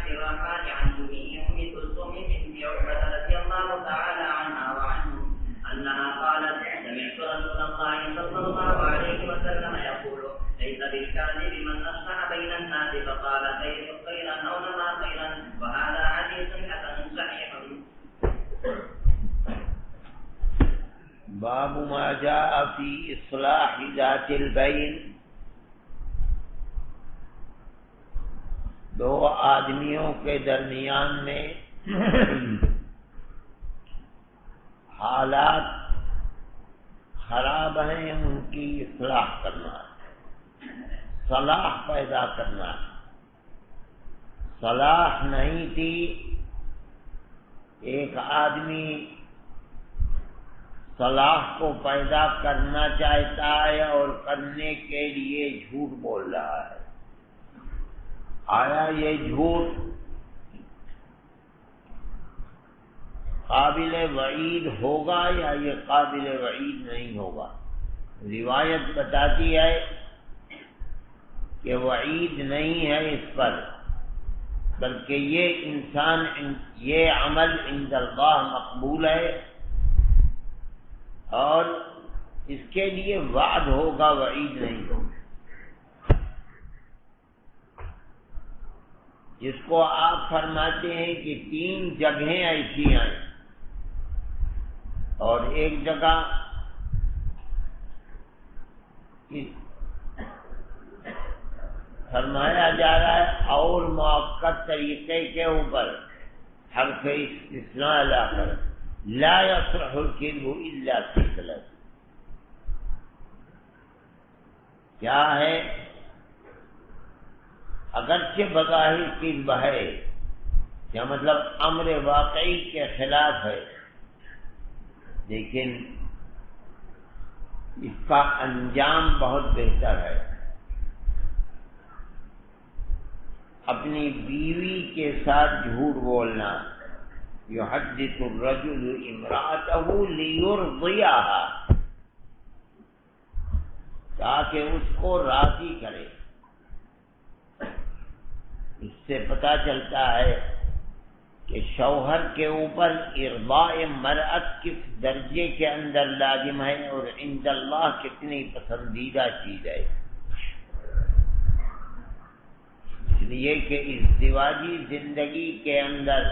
عبد الرحمن عن أم كلثوم بنت عقبة رضي الله تعالى عنها وعنهم أنها قالت سمعت رسول الله صلى الله عليه وسلم يقول ليس بالكاذب من أصلح بين الناس فقال خيرا أو نما خيرا، وهذا حديث حسن صحيح. باب ما جاء في اصلاح ذات البین. دو آدمیوں کے درمیان میں حالات خراب ہیں، ان کی اصلاح کرنا، صلاح پیدا کرنا. صلاح نہیں تھی، ایک آدمی صلاح کو پیدا کرنا چاہتا ہے اور کرنے کے لیے جھوٹ بول رہا ہے. آیا یہ جھوٹ قابل وعید ہوگا یا یہ قابل وعید نہیں ہوگا؟ روایت بتاتی ہے کہ وعید نہیں ہے اس پر، بلکہ یہ عمل عند اللہ مقبول ہے اور اس کے لیے وعد ہوگا، وعید نہیں ہوگا. جس کو آپ فرماتے ہیں کہ 3 جگہیں ایسی ہیں اور ایک جگہ فرمایا جا رہا ہے اور مؤکد طریقے کے اوپر حرف استثناء لا کر لا يصلح الكذب الا في 3. کیا ہے؟ اگرچہ بظاہر کذب ہے، کیا مطلب امر واقعی کے خلاف ہے، لیکن اس کا انجام بہت بہتر ہے. اپنی بیوی کے ساتھ جھوٹ بولنا، یحدث الرجل امرأته لیرضیها، تاکہ اس کو راضی کرے. اس سے پتہ چلتا ہے کہ شوہر کے اوپر ارضاء مرأت کس درجے کے اندر لازم ہے اور عند اللہ کتنی پسندیدہ چیز ہے. اس لیے کہ ازدواجی زندگی کے اندر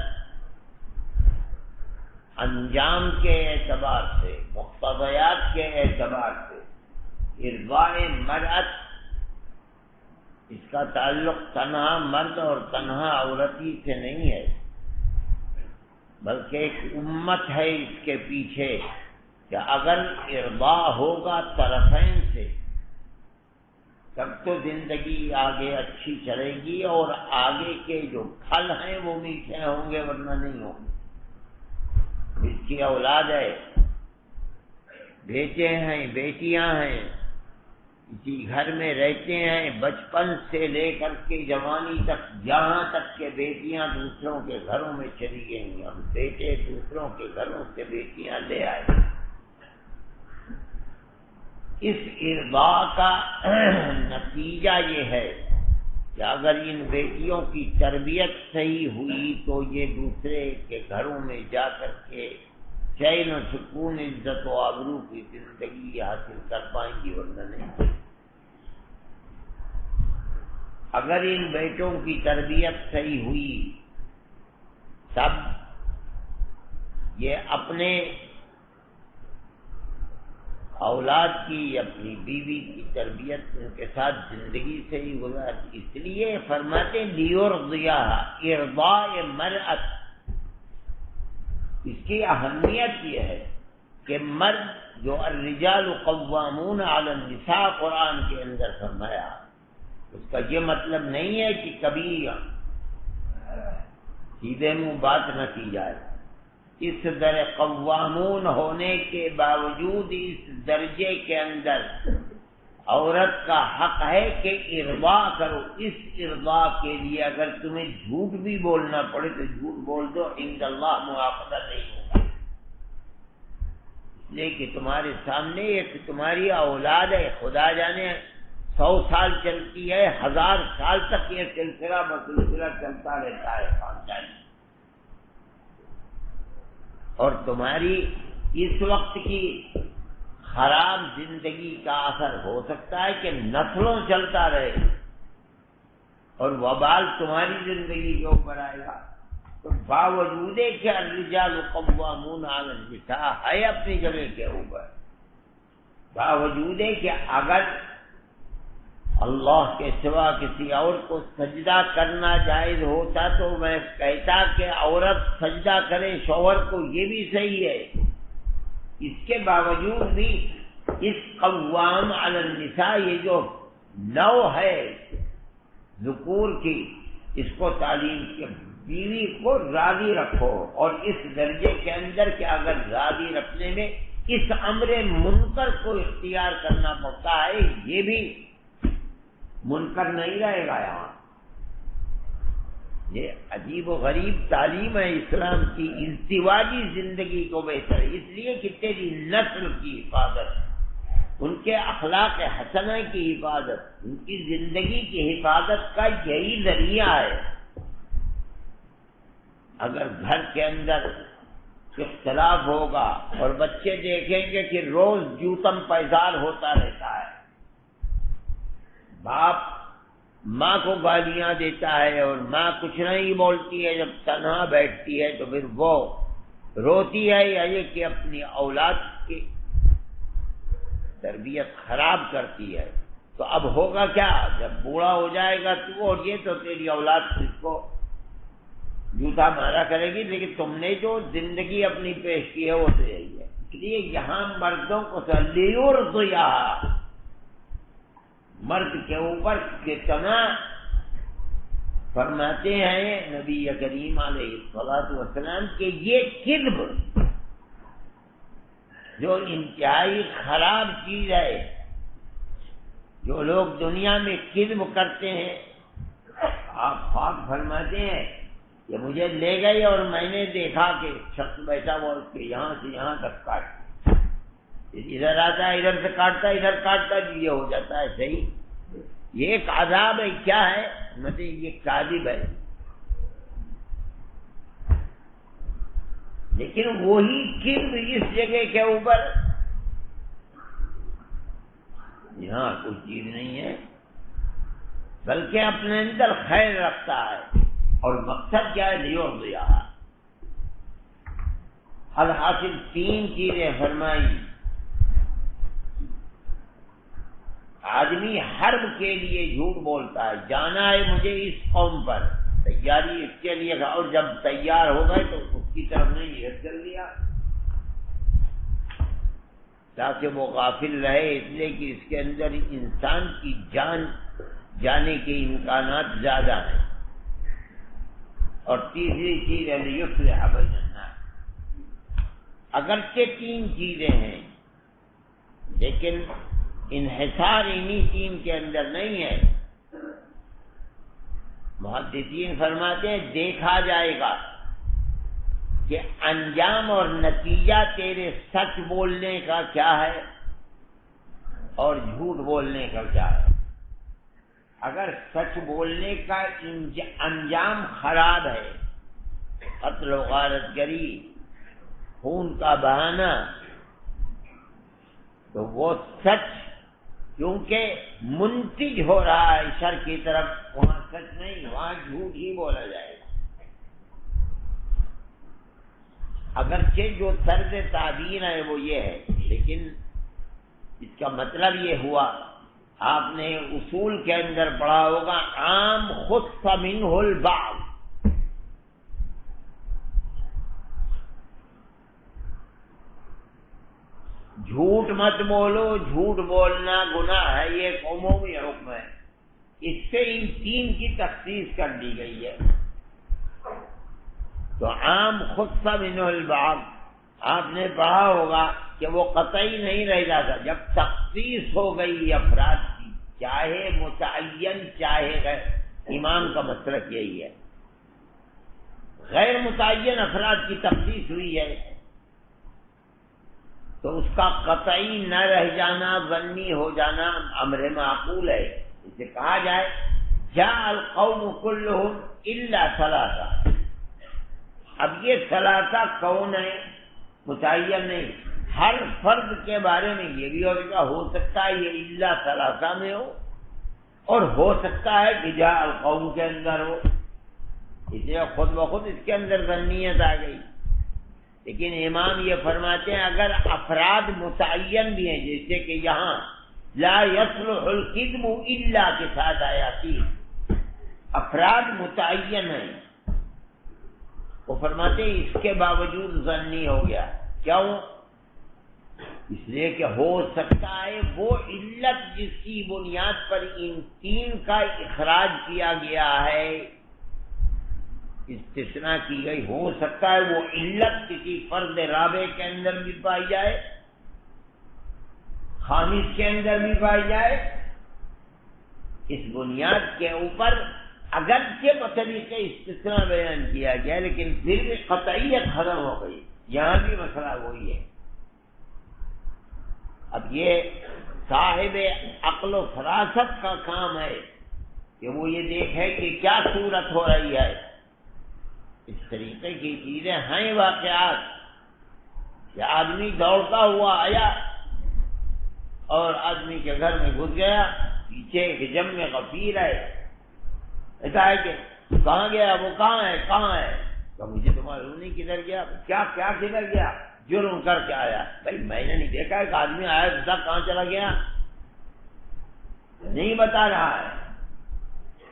انجام کے اعتبار سے، مقتضیات کے اعتبار سے ارضاء مرأت، اس کا تعلق تنہا مرد اور تنہا عورتی سے نہیں ہے، بلکہ ایک امت ہے اس کے پیچھے کہ اگر ارضاء ہوگا طرفین سے تب تو زندگی آگے اچھی چلے گی اور آگے کے جو پھل ہیں وہ میٹھے ہوں گے، ورنہ نہیں ہوں گے. اس کی اولاد ہے، بیٹے ہیں، بیٹیاں ہیں، اسی گھر میں رہتے ہیں، بچپن سے لے کر کے جوانی تک، یہاں تک کہ بیٹیاں دوسروں کے گھروں میں چلی گئیں اور بیٹے دوسروں کے گھروں سے بیٹیاں لے آئے. اس ارضاء کا نتیجہ یہ ہے کہ اگر ان بیٹیوں کی تربیت صحیح ہوئی تو یہ دوسرے کے گھروں میں جا کر کے چین و سکون، عزت و آبرو کی زندگی حاصل کر پائیں گی، ورنہ نہیں. اگر ان بیٹوں کی تربیت صحیح ہوئی تب یہ اپنے اولاد کی، اپنی بیوی کی تربیت ان کے ساتھ زندگی سے ہی گزارتی. اس لیے فرماتے لیرضیها، ارضاء مرأت. اس کی اہمیت یہ ہے کہ مرد جو الرجال قوامون علی النساء قرآن کے اندر فرمایا، اس کا یہ مطلب نہیں ہے کہ کبھی سیدھے منہ بات نہ کی جائے. اس در قوامون ہونے کے باوجود اس درجے کے اندر عورت کا حق ہے کہ ارضاء کرو. اس ارضاء کے لیے اگر تمہیں جھوٹ بھی بولنا پڑے تو جھوٹ بول دو، عند اللہ مواخذہ نہیں ہوگا. اس لیے کہ تمہارے سامنے ایک تمہاری اولاد ہے، خدا جانے 100 سال چلتی ہے، 1000 سال تک یہ سلسلہ مسلسلہ چلتا رہتا ہے خاندان۔ اور تمہاری اس وقت کی خراب زندگی کا اثر ہو سکتا ہے کہ نسلوں چلتا رہے اور وبال تمہاری زندگی کے اوپر آئے گا۔ تو باوجود کہ الرجال قوامون علی النساء ہے اپنی جگہ کے اوپر، باوجود کہ اگر اللہ کے سوا کسی اور کو سجدہ کرنا جائز ہوتا تو میں کہتا کہ عورت سجدہ کرے شوہر کو، یہ بھی صحیح ہے۔ اس کے باوجود بھی اس قوام علی النساء یہ جو نوع ہے ذکور کی، اس کو تعلیم کے بیوی کو راضی رکھو، اور اس درجے کے اندر کہ اگر راضی رکھنے میں اس امر منکر کو اختیار کرنا پڑتا ہے، یہ بھی منکر نہیں رہے گا۔ یہاں یہ عجیب و غریب تعلیم ہے اسلام کی، ازدواجی زندگی کو بہتر ہے، اس لیے کہ تیری نسل کی حفاظت، ان کے اخلاق حسنہ کی حفاظت، ان کی زندگی کی حفاظت کا یہی ذریعہ ہے۔ اگر گھر کے اندر اختلاف ہوگا اور بچے دیکھیں گے کہ روز جوتم پیزار ہوتا رہتا ہے، باپ ماں کو گالیاں دیتا ہے اور ماں کچھ نہیں بولتی ہے، جب تنہا بیٹھتی ہے تو پھر وہ روتی ہے یا یہ کہ اپنی اولاد کی تربیت خراب کرتی ہے، تو اب ہوگا کیا؟ جب بوڑھا ہو جائے گا تو اور یہ تو تیری اولاد اس کو جوتا مارا کرے گی، لیکن تم نے جو زندگی اپنی پیش کی ہے وہ تو یہی ہے۔ اس لیے یہاں مردوں کو لیرضیا، مرد کے اوپر کتنا فرماتے ہیں نبی کریم علیہ الصلوۃ والسلام کہ یہ کذب جو انتہائی خراب چیز ہے، جو لوگ دنیا میں کذب کرتے ہیں، آپ پاک فرماتے ہیں کہ مجھے لے گئے اور میں نے دیکھا کہ شخص بیٹھا ہوا اس کے یہاں سے یہاں تک کاٹ، ادھر آتا ہے ادھر سے کاٹتا ہے، ادھر کاٹتا ہے، یہ ہو جاتا ہے صحیح۔ یہ ایک عذاب ہے، کیا ہے؟ مطلب یہ کاذب ہے، لیکن وہی کذب اس جگہ کے اوپر یہاں کوئی چیز نہیں ہے، بلکہ اپنے اندر خیر رکھتا ہے، اور مقصد کیا ہے؟ لیرضیا۔ الحاصل 3 چیزیں فرمائی۔ آدمی حرب کے لیے جھوٹ بولتا ہے، جانا ہے مجھے اس قوم پر، تیاری اس کے لیے، اور جب تیار ہو گئے تو اس کی طرف نہیں ہٹ کر دیا تاکہ وہ غافل رہے، اس لیے کہ اس کے اندر انسان کی جان جانے کے امکانات زیادہ ہیں۔ اور تیسری چیز ہے لیصلح بین الناس۔ اگرچہ 3 چیزیں ہیں لیکن انحصار انہی 3 کے اندر نہیں ہے۔ محدثین فرماتے ہیں دیکھا جائے گا کہ انجام اور نتیجہ تیرے سچ بولنے کا کیا ہے اور جھوٹ بولنے کا کیا ہے۔ اگر سچ بولنے کا انجام خراب ہے، قتل و غارت گری، خون کا بہانا، تو وہ سچ کیونکہ منتج ہو رہا ہے شر کی طرف، وہاں سچ نہیں، وہاں جھوٹ ہی بولا جائے گا۔ اگرچہ جو طرز تعبیر ہے وہ یہ ہے، لیکن اس کا مطلب یہ ہوا، آپ نے اصول کے اندر پڑھا ہوگا عام خص منہ البعض، جھوٹ مت بولو، جھوٹ بولنا گناہ ہے، یہ ایک عمومی حکم ہے، اس سے ان 3 کی تخصیص کر دی گئی ہے۔ تو عام خص منہ البعض آپ نے پڑھا ہوگا کہ وہ قطعی نہیں رہ جاتا، جب تخصیص ہو گئی افراد کی، چاہے متعین چاہے غیر، امام کا مسلک یہی ہے، غیر متعین افراد کی تخصیص ہوئی ہے تو اس کا قطعی نہ رہ جانا، ظنی ہو جانا امر معقول ہے. اسے کہا جائے جاء القوم كلهم الا ثلاثہ. اب یہ ثلاثہ کون ہے متعین نہیں، ہر فرد کے بارے میں یہ بھی ہو سکتا ہے یہ الا ثلاثہ میں ہو، اور ہو سکتا ہے کہ جاء القوم کے اندر ہو. اس لیے خود بخود اس کے اندر ظنیت آ گئی. لیکن امام یہ فرماتے ہیں اگر افراد متعین بھی ہیں، جیسے کہ یہاں لا يصلح الكذب الا کے ساتھ آیا تھی، افراد متعین ہیں، وہ فرماتے ہیں اس کے باوجود ظنی ہو گیا. کیوں؟ اس لیے کہ ہو سکتا ہے وہ علت جس کی بنیاد پر ان تین کا اخراج کیا گیا ہے، استثناء کی گئی، ہو سکتا ہے وہ علت کسی فرد رابع کے اندر بھی پائی جائے، خامس کے اندر بھی پائی جائے. اس بنیاد کے اوپر اگرچہ بطریق استثناء بیان کیا گیا لیکن پھر بھی قطعیت ختم ہو گئی. یہاں بھی مسئلہ وہی ہے. اب یہ صاحب عقل و فراست کا کام ہے کہ وہ یہ دیکھے کہ کیا صورت ہو رہی ہے. اس طریقے کی چیزیں ہیں واقعات کہ آدمی دوڑتا ہوا آیا اور آدمی کے گھر میں گھس گیا، پیچھے ایک جم میں غفیر ہے، ایسا ہے کہ کہاں گیا، وہ کہاں ہے تو مجھے تو معلوم نہیں کدھر گیا. کیا کدھر گیا؟ جرم کر کے آیا. بھائی میں نے نہیں دیکھا ایک آدمی آیا دوسرا کہاں چلا گیا، نہیں بتا رہا ہے.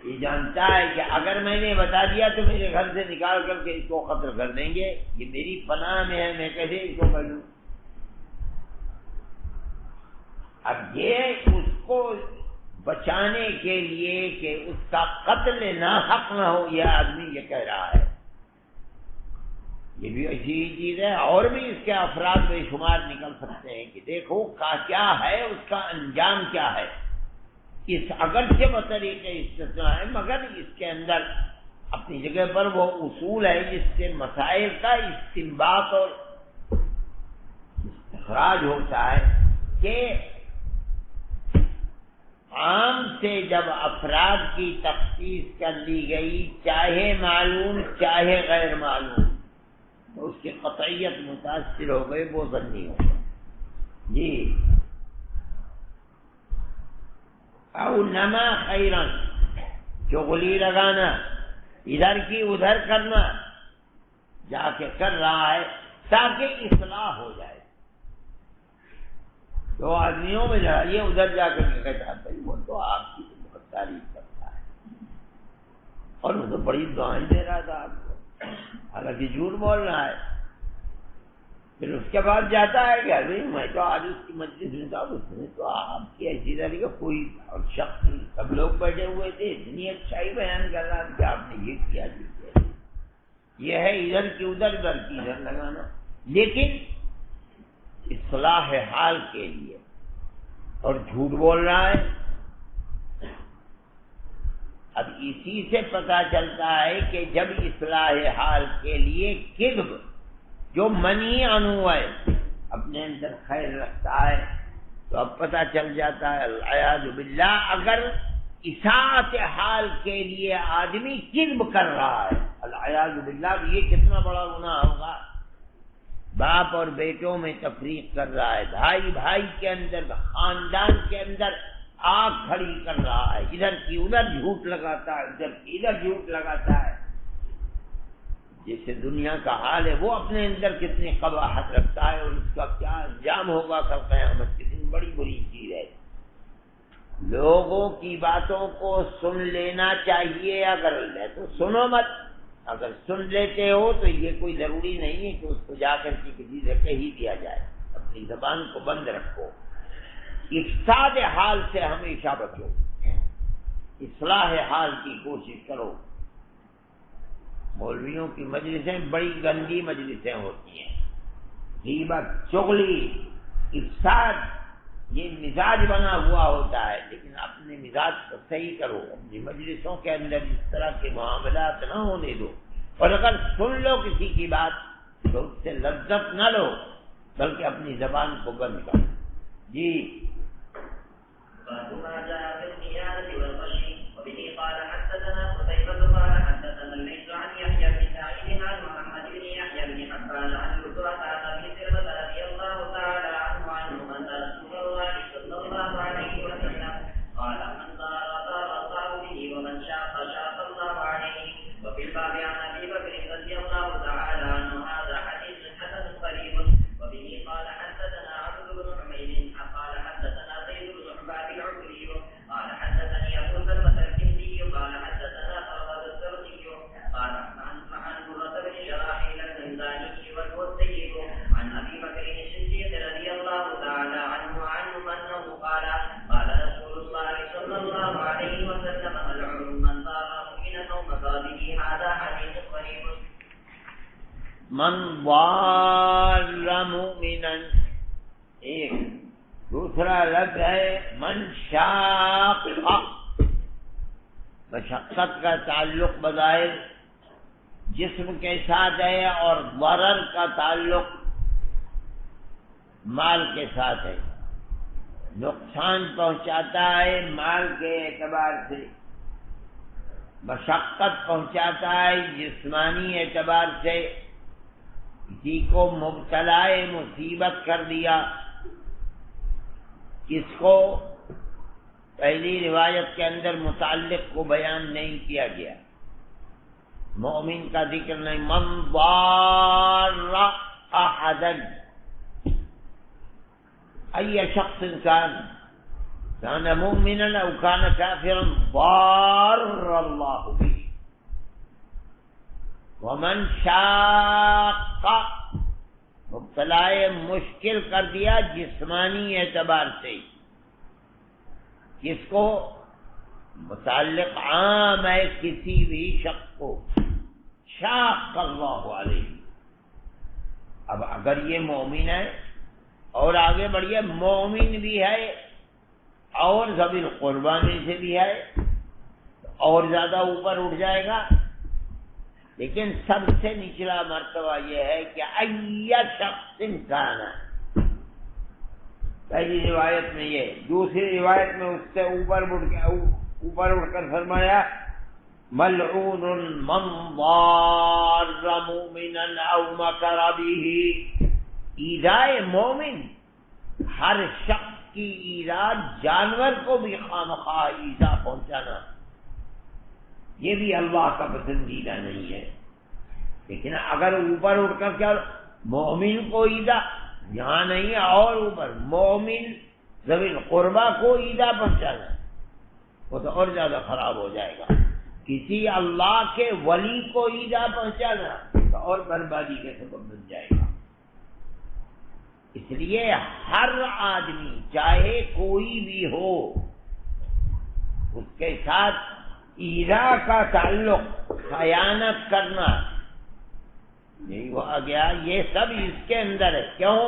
یہ جانتا ہے کہ اگر میں نے بتا دیا تو میرے گھر سے نکال کر کے اس کو قتل کر دیں گے، یہ میری پناہ میں ہے، میں کیسے اس کو کر لوں. اب یہ اس کو بچانے کے لیے کہ اس کا قتل ناحق نہ ہو، یہ آدمی یہ کہہ رہا ہے. یہ بھی ایسی چیز ہے، اور بھی اس کے افراد بے شمار نکل سکتے ہیں کہ دیکھو کیا ہے، اس کا انجام کیا ہے. اس اگرچہ بطریقے استثناء ہے مگر اس کے اندر اپنی جگہ پر وہ اصول ہے جس سے مسائل کا استنباط اور استخراج ہوتا ہے کہ عام سے جب افراد کی تخصیص کر لی گئی، چاہے معلوم چاہے غیر معلوم، تو اس کی قطعیت متاثر ہو گئی، وہ ظنی ہو گئی. جی او نما خیرن، چغلی لگانا، ادھر کی ادھر کرنا، جا کے کر رہا ہے تاکہ اصلاح ہو جائے. دو آدمیوں میں یہ ادھر جا کر کے کہتا ہے بھائی وہ تو آپ کی بہت تعریف کرتا ہے اور وہ تو بڑی دعائیں دے رہا تھا آپ کو، حالانکہ جھوٹ بول رہا ہے. پھر اس کے بعد جاتا ہے کہ ابھی میں تو آج اس کی مجلس میں تھا، اس میں تو آپ کی ایسی طرح کا کوئی شخص نہیں، سب لوگ بیٹھے ہوئے تھے، اتنی اچھائی بیان کر رہا تھا کہ آپ نے یہ کیا یہ کیا. یہ ہے ادھر کی ادھر کی ادھر لگانا، لیکن اصلاح حال کے لیے. اور جھوٹ بول رہا ہے. اب اسی سے پتہ چلتا ہے کہ جب اصلاح حال کے لیے کذب جو منی عنہ ہے اپنے اندر خیر رکھتا ہے تو اب پتہ چل جاتا ہے العیاذ باللہ اگر اصلاح حال کے لیے آدمی کذب کر رہا ہے، العیاذ باللہ یہ کتنا بڑا گناہ ہوگا. باپ اور بیٹوں میں تفریق کر رہا ہے، بھائی بھائی کے اندر، خاندان کے اندر آگ کھڑی کر رہا ہے، ادھر کی ادھر جھوٹ لگاتا ہے، ادھر کی ادھر جھوٹ لگاتا ہے. جیسے دنیا کا حال ہے وہ اپنے اندر کتنی قباحت رکھتا ہے اور اس کا کیا انجام ہوگا کل قیامت کے دن، بڑی بری چیز ہے. لوگوں کی باتوں کو سن لینا چاہیے، اگر لے تو سنو مت، اگر سن لیتے ہو تو یہ کوئی ضروری نہیں ہے کہ اس کو جا کر کے کسی سے کہی دیا جائے. اپنی زبان کو بند رکھو، افساد حال سے ہمیشہ بچو، اصلاح حال کی کوشش کرو. مولویوں کی مجلسیں بڑی گندی مجلسیں ہوتی ہیں، غیبت، چغلی، افساد، یہ مزاج بنا ہوا ہوتا ہے. لیکن اپنے مزاج کو صحیح کرو، اپنی مجلسوں کے اندر اس طرح کے معاملات نہ ہونے دو. اور اگر سن لو کسی کی بات تو اس سے لذت نہ لو، بلکہ اپنی زبان کو بند کر. جی باب ما جاء في الخيانة والغش وبه قال حدثنا قتيبة قال حدثنا الليث عن يحيى بن سعيد عن محمد بن يحيى بن حبان عن عتبة عن أبي سلمة رضي الله تعالى عنه أن رسول الله صلى الله عليه وسلم قال من ضار ضار الله به ومن شاق شاق الله عليه. وفي الباب عن أبي بكر رضي الله تعالى عنه هذا حديث حسن قريب. وبه قال حدثنا عبد بن حميد قال حدثنا زيد بن حباب العكري قال حدثني أبو سلمة الكندي قال حدثنا فرغد السرقي قال عن مرة بن شراحيل الزنزاني والمسيب عن أبي بكر الصديق رضي الله تعالى عنه أنه قال قال رسول الله صلى الله عليه وسلم ملعون من ضار مؤمنا أو مضى به. هذا حديث قريب. من ضار مؤمنا ایک، دوسرا لفظ ہے من شاق. مشقت کا تعلق بظاہر جسم کے ساتھ ہے اور ضرر کا تعلق مال کے ساتھ ہے. نقصان پہنچاتا ہے مال کے اعتبار سے، مشقت پہنچاتا ہے جسمانی اعتبار سے. کسی کو مبتلا مصیبت کر دیا، کس کو پہلی روایت کے اندر متعلق کو بیان نہیں کیا گیا، مومن کا ذکر نہیں. من ضار احدا ای شخص كان مؤمنا او كان كافرا ضار اللہ به. ومن شاق مبتلا مشکل کر دیا جسمانی اعتبار سے، کس کو متعلق عام ہے کسی بھی شخص کو. شاق اللہ علیہ. اب اگر یہ مومن ہے اور آگے بڑھیے مومن بھی ہے اور ذوی القربہ میں سے بھی ہے اور زیادہ اوپر اٹھ جائے گا. لیکن سب سے نچلا مرتبہ یہ ہے کہ ای شخص کان. پہلی روایت میں یہ، دوسری روایت میں اس سے اوپر اٹھ کر فرمایا ملعون من ضار مؤمنا او مکر به. ایذائے مومن ہر شخص کی ایذا، جانور کو بھی خامخواہ ایذا پہنچانا، یہ بھی اللہ کا پسندیدہ نہیں ہے. لیکن اگر اوپر اٹھ کر کیا مومن کو ایذا، یہاں نہیں ہے اور اوپر مومن ذوی القربہ کو ایذا پہنچانا، وہ تو اور زیادہ خراب ہو جائے گا. کسی اللہ کے ولی کو ایذا پہنچانا تو اور بربادی کے سبب بن جائے گا. اس لیے ہر آدمی چاہے کوئی بھی ہو اس کے ساتھ ایذا کا تعلق، خیانت کرنا نہیں ہو گیا. یہ سب اس کے اندر ہے. کیوں؟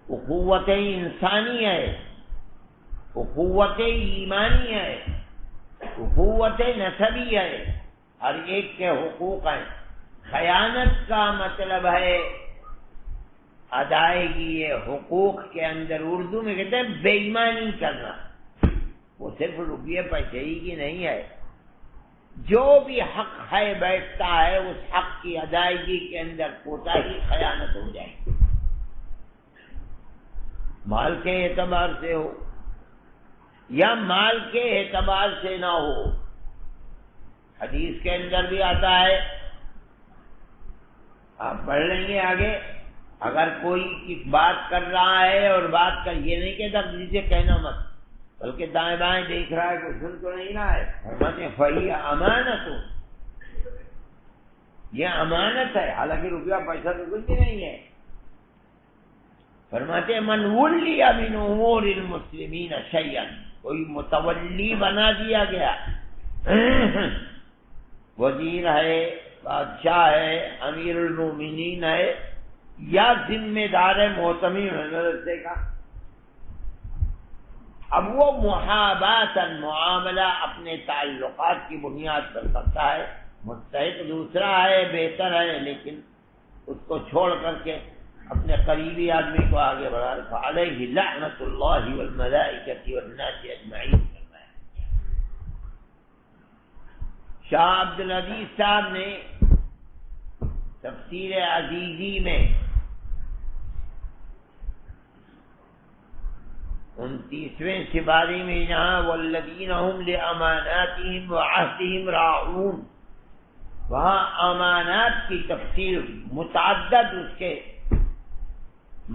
اخوت انسانی ہے، اخوت ایمانی ہے، اخوت نسبی ہے، ہر ایک کے حقوق ہیں. خیانت کا مطلب ہے ادائیگی حقوق کے اندر، اردو میں کہتے ہیں بے ایمانی کرنا. وہ صرف روپیے پیسے ہی کی نہیں ہے، جو بھی حق ہے بیٹھتا ہے اس حق کی ادائیگی کے اندر کوتاہی، خیانت ہو جائے گی. مال کے اعتبار سے ہو یا مال کے اعتبار سے نہ ہو. حدیث کے اندر بھی آتا ہے، آپ پڑھ لیں گے آگے. اگر کوئی بات کر رہا ہے اور بات کر، یہ نہیں کہتا جسے کہنا مت، بلکہ دائیں بائیں دیکھ رہا ہے کہ سن تو نہیں رہا ہے. فرماتے ہیں فہی امانت، یہ امانت ہے، حالانکہ روپیہ پیسہ تو کچھ بھی نہیں ہے. فرماتے ہیں من ولی من امور المسلمین شیئا، کوئی متولی بنا دیا گیا، وزیر ہے، بادشاہ ہے، امیر المومنین ہے، یا ذمہ دار ہے محتمی مدرسے کا. اب وہ محاباتاً معاملہ اپنے تعلقات کی بنیاد پر کرتا ہے. مستحق دوسرا ہے، بہتر ہے، لیکن اس کو چھوڑ کر کے اپنے قریبی آدمی کو آگے بڑھا رہا فعلیہ لعنت اللہ والملائکۃ والناس اجمعین. شاہ عبد العزیز صاحب نے تفسیر عزیزی میں 29ویں سپارے میں جہاں والذین هم لاماناتهم وعہدهم راعون، وہاں امانات کی تفسیر متعدد اس کے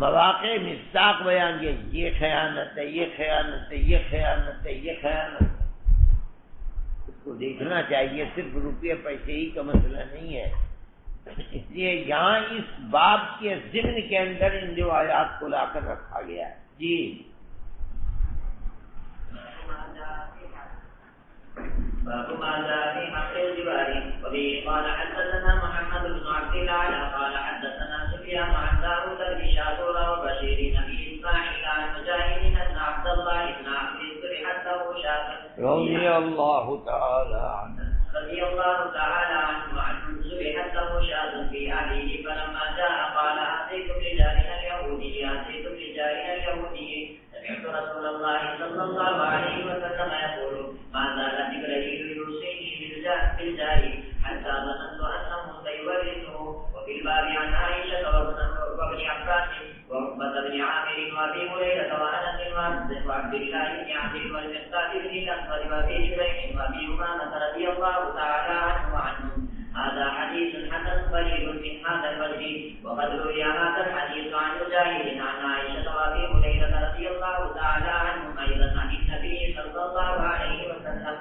مواقع مصداق بیان کیے. یہ خیانت ہے، یہ خیانت ہے، یہ خیانت ہے، یہ خیانت ہے. اس کو دیکھنا چاہیے، صرف روپے پیسے ہی کا مسئلہ نہیں ہے. اس لیے یہاں اس باب کے ضمن کے اندر ان جو آیات کو لا کر رکھا گیا ہے. جی باب ما جاء في حق الجوار. وبه قال حدثنا محمد بن عبد الله قال حدثنا سفيان عن داود بن شاكور وبشير بن اسماعيل عن مجاهد ان عبد الله بن عمرو حدثه شاكر رضي الله تعالى عنه عنه ذبحت له شاة في أهله فلما جاء قال أتيتم لجارنا اليهودي سمعت رسول الله صلى الله عليه وسلم يقول ما زال جبريل يوصيني بالجار حتى ظننت أنه سيورثه. وفي الباب عن عائشة وابن عباس وعقبة بن عامر وأبي هريرة وأنس وعبد الله بن عمرو والمقداد بن الأسود وأبي جريح وأبي أمامة رضي الله تعالى عنه وعنهم. هذا حديث حسن قريب من هذا الوجه. وقد روي هذا الحديث عن مجاهد عن عائشة وأبي هريرة رضي الله تعالى عنهم أيضا عن النبي صلى الله عليه وسلم.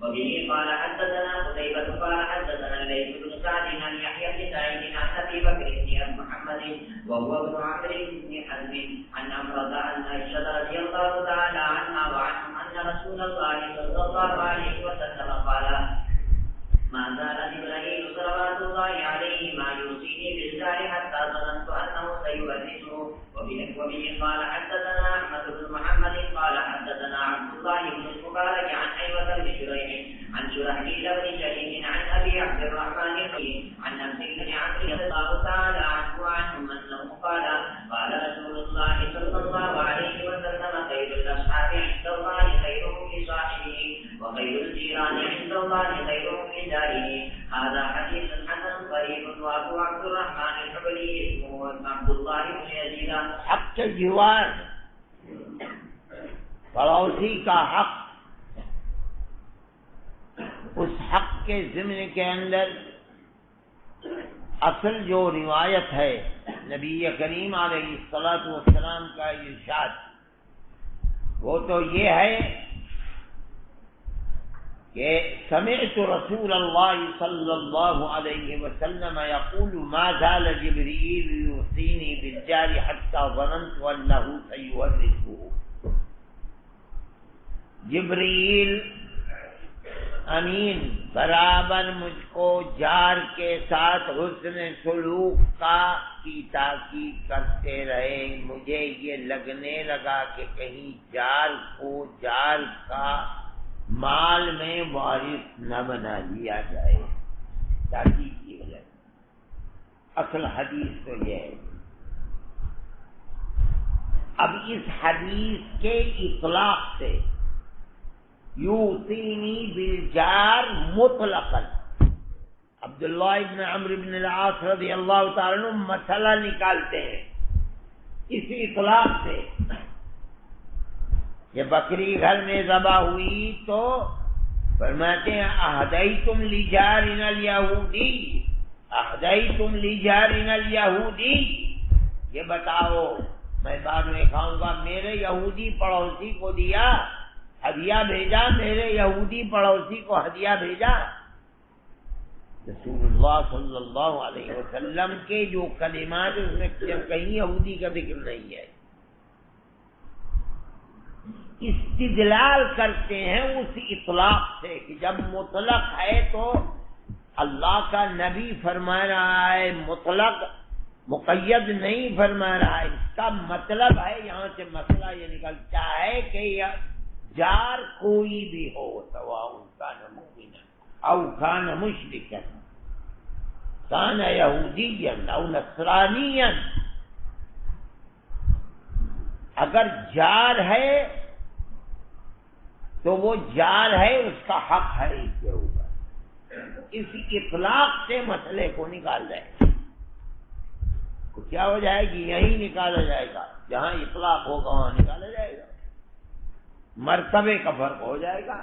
وبه قال حدثنا قتيبة قال حدثنا الليث بن سعد عن يحيى بن سعيد عن أبي بكر بن محمد وهو ابن عمرو بن حزم عن عمرة عن عائشة رضي الله تعالى عنها وعنهم أن رسول الله صلى الله عليه وسلم قال ما زال جبريل صلوات الله عليه ما يوصيني بالجار حتى ظننت أنه سيورثه. وبه قال حدثنا أحمد بن محمد قال حدثنا عبد الله بن المبارك عن أيوة بن شريح عن شرحبيل بن شريح عن أبي عبد الرحمن عن أنس بن عمرو رضي الله تعالى عنه وعنهم أنه قال قال رسول الله صلى الله عليه وسلم خير الأصحاب عند الله خيرهم لصاحبه وخير الجيران عند الله خيرهم لجاره. هذا حديث حسن قريب. وأبو عبد الرحمن الحبلي اسمه عبد الله بن يزيد. حق الجوار، پڑوسی کا حق، اس حق کے ضمن کے اندر اصل جو روایت ہے نبی کریم علیہ الصلاۃ والسلام کا ارشاد، وہ تو یہ ہے کہ سمعت رسول اللہ صلی اللہ علیہ وسلم یقول ما زال جبرائیل یوصینی بالجار حتی ظننت انہ سیورثہ. جبرائیل امین برابر مجھ کو جار کے ساتھ حسن سلوک کی تاکید کرتے رہے. مجھے یہ لگنے لگا کہ کہیں جار کو جار کا مال میں وارث نہ بنا لیا جائے. تاکید کی وجہ اصل حدیث تو یہ ہے. اب اس حدیث کے اطلاق سے یوصینی بالجار مطلقا عبداللہ ابن عمرو بن العاص رضی اللہ تعالیٰ عنہ مسئلہ نکالتے ہیں اس اطلاق سے. یہ بکری گھر میں ذبح ہوئی تو فرماتے ہیں اہدیتم لجارنا الیہودی، اہدیتم لجارنا الیہودی. یہ بتاؤ میں بعد میں کھاؤں گا، میرے یہودی پڑوسی کو دیا، ہدیہ بھیجا، میرے یہودی پڑوسی کو ہدیہ بھیجا. رسول اللہ صلی اللہ علیہ وسلم کے جو کلمات اس میں کہیں یہودی کا ذکر نہیں ہے. استدلال کرتے ہیں اس اطلاق سے کہ جب مطلق ہے تو اللہ کا نبی فرما رہا ہے، مطلق مقید نہیں فرما رہا ہے. اس کا مطلب ہے یہاں سے مسئلہ یہ نکلتا ہے کہ جار کوئی بھی ہو، سواء کان مؤمنا او کان مشرکا کان یہودیا او نصرانیا، اگر جار ہے تو وہ جار ہے، اس کا حق ہے اس کے اوپر، اس اطلاق سے مسئلے کو نکال جائے، تو کیا ہو جائے گی؟ یہیں نکالا جائے گا، جہاں اطلاق ہوگا وہاں نکالا جائے گا، مرتبے کا فرق ہو جائے گا۔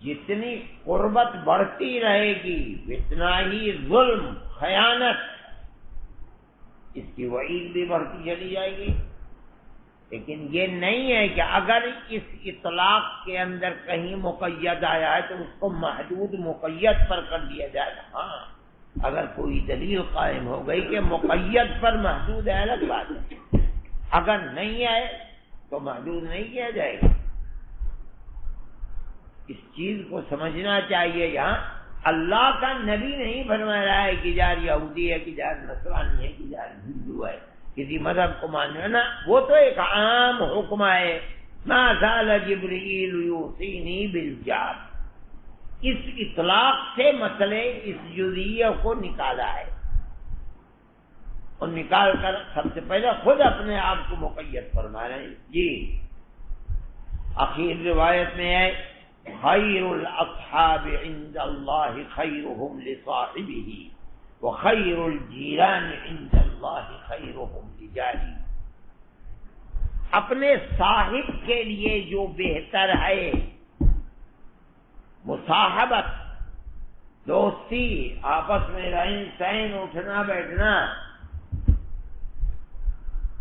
جتنی قربت بڑھتی رہے گی اتنا ہی ظلم، خیانت، اس کی وعید بھی بڑھتی چلی جائے گی۔ لیکن یہ نہیں ہے کہ اگر اس اطلاق کے اندر کہیں مقید آیا ہے تو اس کو محدود مقید پر کر دیا جائے گا۔ ہاں، اگر کوئی دلیل قائم ہو گئی کہ مقید پر محدود ہے، الگ بات ہے، اگر نہیں ہے تو محدود نہیں کیا جائے گا۔ اس چیز کو سمجھنا چاہیے، یہاں اللہ کا نبی نہیں فرما رہا ہے کہ جار یہودی ہے، کہ جار نصرانی ہے، کہ جار ہندو ہے، کسی مذہب کو ماننا نا، وہ تو ایک عام حکم ہے، ما زال جبرائیل یوصینی بالجار، اس اطلاق سے مسئلے اس جزئیہ کو نکالا ہے، اور نکال کر سب سے پہلے خود اپنے آپ کو مقید فرما رہے ہیں۔ جی اخیر روایت میں ہے خیر الاصحاب عند اللہ خیرهم لصاحبہ وخیر الجیران عند اللہ خیرهم لجارہ، اپنے صاحب کے لیے جو بہتر ہے مصاحبت، دوستی، آپس میں رہن سہن، اٹھنا بیٹھنا،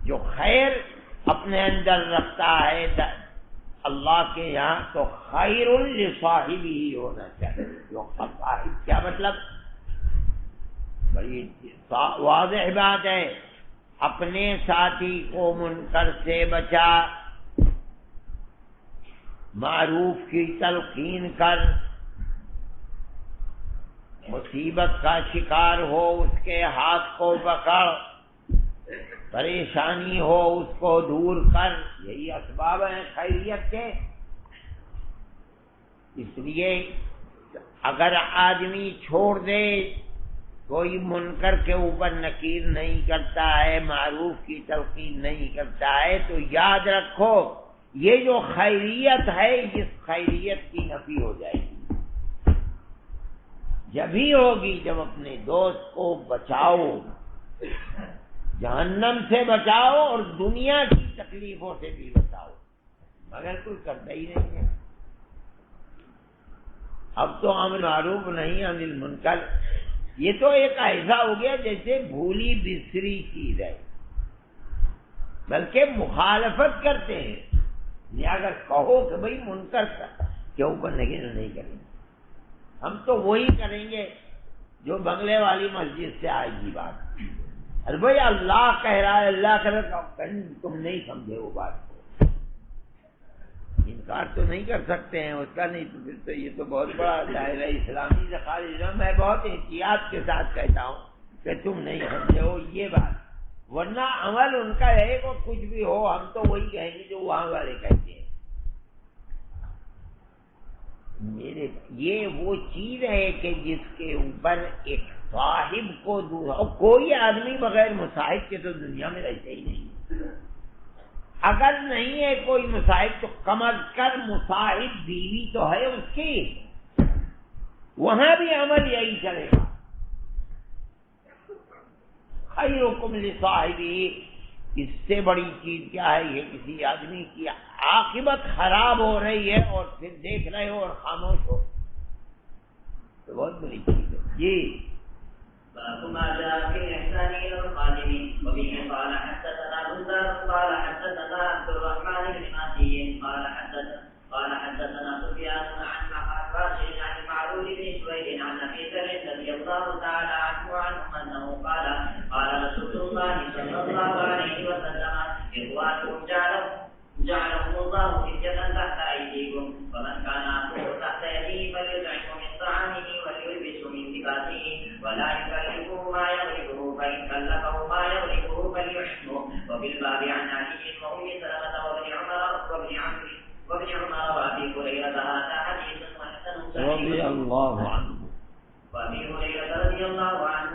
جو خیر اپنے اندر رکھتا ہے اللہ کے یہاں، تو خیر لصاحب ہی ہونا چاہیے۔ جو صاحب کیا مطلب؟ بڑی واضح بات ہے، اپنے ساتھی کو منکر سے بچا، معروف کی تلقین کر، مصیبت کا شکار ہو اس کے ہاتھ کو پکڑ، پریشانی ہو اس کو دور کر، یہی اسباب ہیں خیریت کے۔ اس لیے اگر آدمی چھوڑ دے، کوئی منکر کے اوپر نکیر نہیں کرتا ہے، معروف کی تلقین نہیں کرتا ہے، تو یاد رکھو یہ جو خیریت ہے اس خیریت کی نفی ہو جائے گی۔ جب ہی ہوگی جب اپنے دوست کو بچاؤ، جہنم سے بچاؤ اور دنیا کی تکلیفوں سے بھی بچاؤ، مگر کوئی کرتا ہی نہیں ہے۔ اب تو امر معروف نہیں انل منکر، یہ تو ایک ایسا ہو گیا جیسے بھولی بسری چیز ہے، بلکہ مخالفت کرتے ہیں۔ یہ اگر کہو کہ بھئی منکر کے اوپر نہیں کریں گے، ہم تو وہی کریں گے جو بنگلے والی مسجد سے آئے گی بات۔ ارے بھائی اللہ کہہ رہا ہے، اللہ کہہ رہا ہے، تم نہیں سمجھے وہ بات کو، انکار تو نہیں کر سکتے ہیں اس کا، نہیں تو پھر تو یہ تو بہت بڑا دائرہ اسلامی سے خارج ہے۔ میں بہت احتیاط کے ساتھ کہتا ہوں کہ تم نہیں سمجھے ہو یہ بات، ورنہ عمل ان کا ہے کہ کچھ بھی ہو ہم تو وہی کہیں گے جو وہاں والے کہتے ہیں۔ یہ وہ چیز ہے کہ جس کے اوپر ایک صاحب کو اور کوئی آدمی بغیر مصاحب کے تو دنیا میں رہتے ہی نہیں۔ اگر نہیں ہے کوئی مصاحب تو کم از کم مصاحب بیوی تو ہے اس کی، وہاں بھی عمل یہی چلے گا۔ خیرکم لصاحبہ، اس سے بڑی چیز کیا ہے؟ یہ کسی آدمی کی عاقبت خراب ہو رہی ہے اور پھر دیکھ رہے ہو اور خاموش ہو، تو بہت بڑی چیز ہے۔ جی ما جاء في الإحسان إلى القادمين وبه قال حدثنا بندر قال حدثنا عبد الرحمن بن مهدي قال حدثنا سفيان عن راشد عن معروف بن سويد عن أبي ذر رضي الله تعالى عنهم أنه قال رسول الله صلى الله عليه وسلم إخوانكم جعلهم الله فتنة تحت أيديكم، فمن كان أخوه تحت يديه فليطعمه من طعامه وليلبسه من لباسه ولا يكلفه ما يغلبه، فإن كلفه ما يغلبه فليحسنه. وفي الباب عن علي وأم سلمة وابن عمر وأبي هريرة هذا حديث حسن صحيح رضي الله عنه وأبي هريرة رضي الله عنه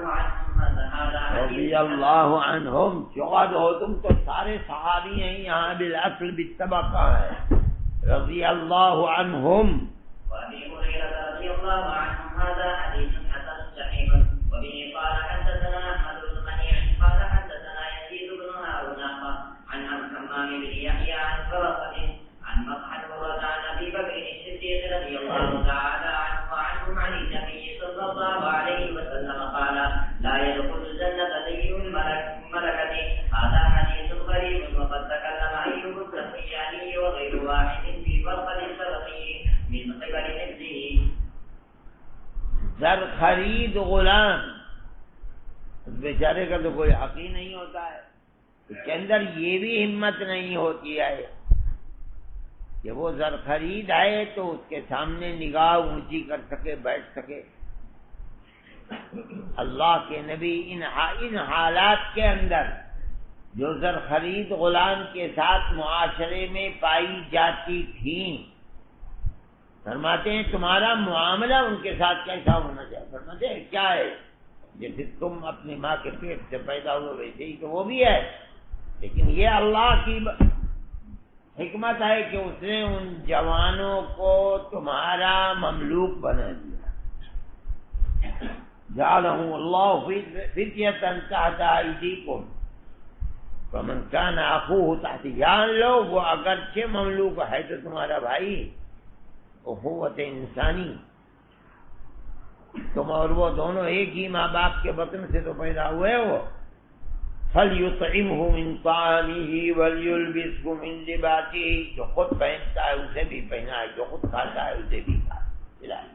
هذا حديث رضی اللہ عنہم، چود ہو تم تو سارے صحابی ہیں، یہاں بالاصل بالطبقہ ہے، رضی اللہ عنہم. وابي هريره رضي الله عنه هذا حديث حسن صحيح. وبه قال حدثنا احمد بن منيع قال حدثنا يزيد بن هارون عن حمام بن يحيى عن فرقه عن مطعم مرة عن ابي بكر الصديق رضي الله تعالى عنه وعنهم عن النبي صلى الله عليه وسلم قال لا يدخل الجنة ذي الملكة. هذا حديث غريب. وقد تكلم ايوب السختياني وغير واحد في فرقه الشرقي من قبل حفظه. زر خرید غلام، اس بیچارے کا تو کوئی حق ہی نہیں ہوتا ہے، اس کے اندر یہ بھی ہمت نہیں ہوتی ہے کہ وہ زر خرید آئے تو اس کے سامنے نگاہ اونچی کر سکے، بیٹھ سکے. اللہ کے نبی ان حالات کے اندر جو زر خرید غلام کے ساتھ معاشرے میں پائی جاتی تھیں، فرماتے ہیں تمہارا معاملہ ان کے ساتھ کیسا ہونا چاہیے؟ فرماتے ہیں کیا ہے؟ جیسے تم اپنی ماں کے پیٹ سے پیدا ہوئے ویسے ہی تو وہ بھی ہے، لیکن یہ اللہ کی حکمت ہے کہ اس نے ان جوانوں کو تمہارا مملوک بنا دیا. جعلهم اللہ فتیۃ تحت ایدیکم فمن کان اخوہ تحت، جان لو وہ اگرچہ مملوک ہے تو تمہارا بھائی، اخوت انسانی، تم اور وہ دونوں ایک ہی ماں باپ کے بطن سے تو پیدا ہوئے ہو. فَلْيُطْعِمْهُ مِنْ طَعَامِهِ وَلْيُلْبِسْهُ مِنْ لِبَاسِهِ، جو خود پہنتا ہے اسے بھی پہنائے، جو خود کھاتا ہے اسے بھی کھلائے.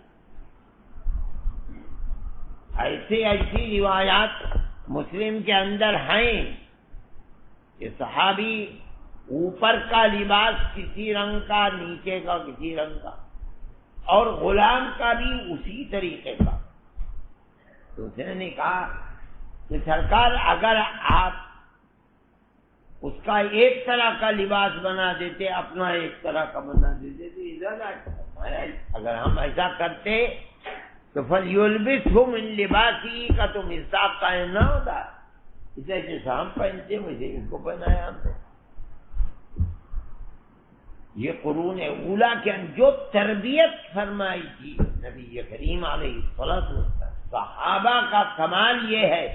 ایسی روایات مسلم کے اندر ہیں کہ صحابی اوپر کا لباس کسی رنگ کا، نیچے کا کسی رنگ کا، اور غلام کا بھی اسی طریقے کا. دوسرے نے کہا کہ سرکار اگر آپ اس کا ایک طرح کا لباس بنا دیتے، اپنا ایک طرح کا بنا دیتے تو زیادہ اچھا. اگر ہم ایسا کرتے تو فَلْيُلْبِسْهُ مِنْ لِبَاسِهِ کا تو مصداق قائم نہ ہوتا. اسے جیسا ہم پہنتے ویسے اس کو پہنایا ہم نے. یہ قرون اولیٰ کے جو تربیت فرمائی تھی نبی کریم علیہ الصلوۃ والسلام، صحابہ کا کمال یہ ہے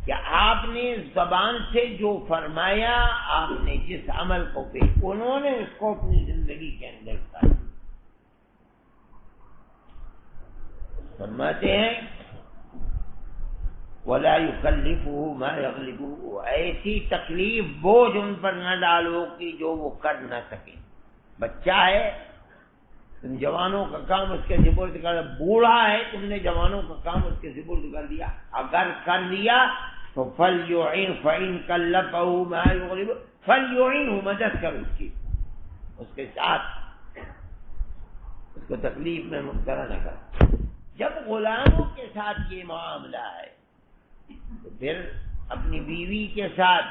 کہ آپ نے زبان سے جو فرمایا، آپ نے جس عمل کو پیش، انہوں نے اس کو اپنی زندگی کے اندر کیا. فرماتے ہیں وَلَا يُكَلِّفُهُ مَا يَغْلِبُهُ، ایسی تکلیف بوجھ ان پر نہ ڈالو کہ جو وہ کر نہ سکیں. بچہ ہے، تم جوانوں کا کام اس کے سپرد کر، بوڑھا ہے، تم نے جوانوں کا کام اس کے سپرد کر دیا. اگر کر دیا تو فَلْيُعِنْ فَإِنْ كَلَّفَهُ مَا يُغْلِبُهُ فَلْيُعِنْهُ، مدد کر اس کی، اس کے ساتھ اس کو تکلیف میں مبتلا نہ کر. جب غلاموں کے ساتھ یہ معاملہ ہے تو پھر اپنی بیوی کے ساتھ،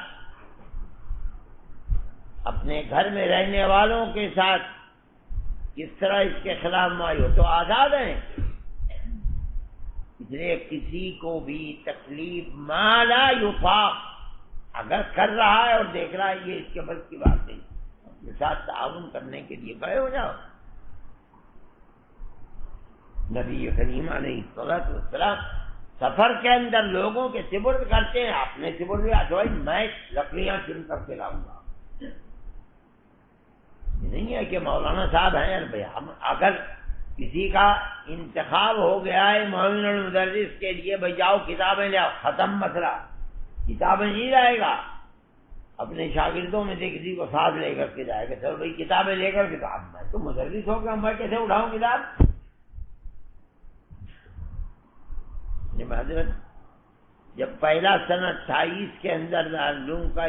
اپنے گھر میں رہنے والوں کے ساتھ کس طرح اس کے خلاف معائی ہو تو آزاد ہیں. اس لیے کسی کو بھی تکلیف ما لا یطاق، اگر کر رہا ہے اور دیکھ رہا ہے یہ اس کے بس کی بات نہیں، اپنے ساتھ تعاون کرنے کے لیے کھڑے ہو جاؤ. نبی کریم علیہ الصلوۃ والسلام سفر کے اندر لوگوں کے سپرد کرتے ہیں، اپنے سپرد بھی آج میں لکڑیاں چن کر کے لاؤں گا. نہیں ہے کہ مولانا صاحب ہیں بھائی، ہم اگر کسی کا انتخاب ہو گیا ہے معاون المدرس کے لیے، بھائی جاؤ کتابیں لے آؤ، ختم مسئلہ. کتابیں نہیں لائے گا، اپنے شاگردوں میں سے کسی کو ساتھ لے کر کے جائے گا. چلو بھائی کتابیں لے کر کے، میں تو مدرس ہو گیا، میں کیسے اٹھاؤں کتاب؟ حضرت جب پہلا سن 28 کے اندر دارالعلوم کا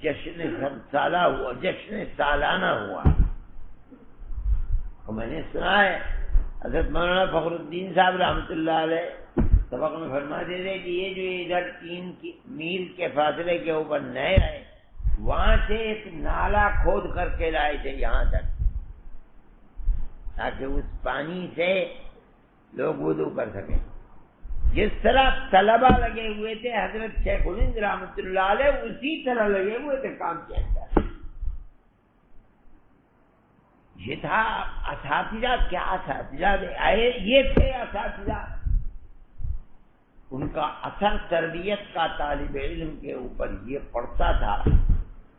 جشن سالانہ ہوا تو میں نے سنا ہے حضرت مولانا فخر الدین صاحب رحمۃ اللہ علیہ سبق میں فرماتے تھے کہ یہ جو ادھر 3 میل کے فاصلے کے اوپر نہر ہے، وہاں سے ایک نالا کھود کر کے لائے تھے یہاں تک، تاکہ اس پانی سے لوگ وضو کر سکیں. جس طرح طلبہ لگے ہوئے تھے حضرت شیخ الہند رحمۃ اللہ علیہ اسی طرح لگے ہوئے تھے کام کے اندر. یہ تھا اساتذہ. کیا اساتذہ آئے یہ تھے اساتذہ. ان کا اثر تربیت کا طالب علم کے اوپر یہ پڑتا تھا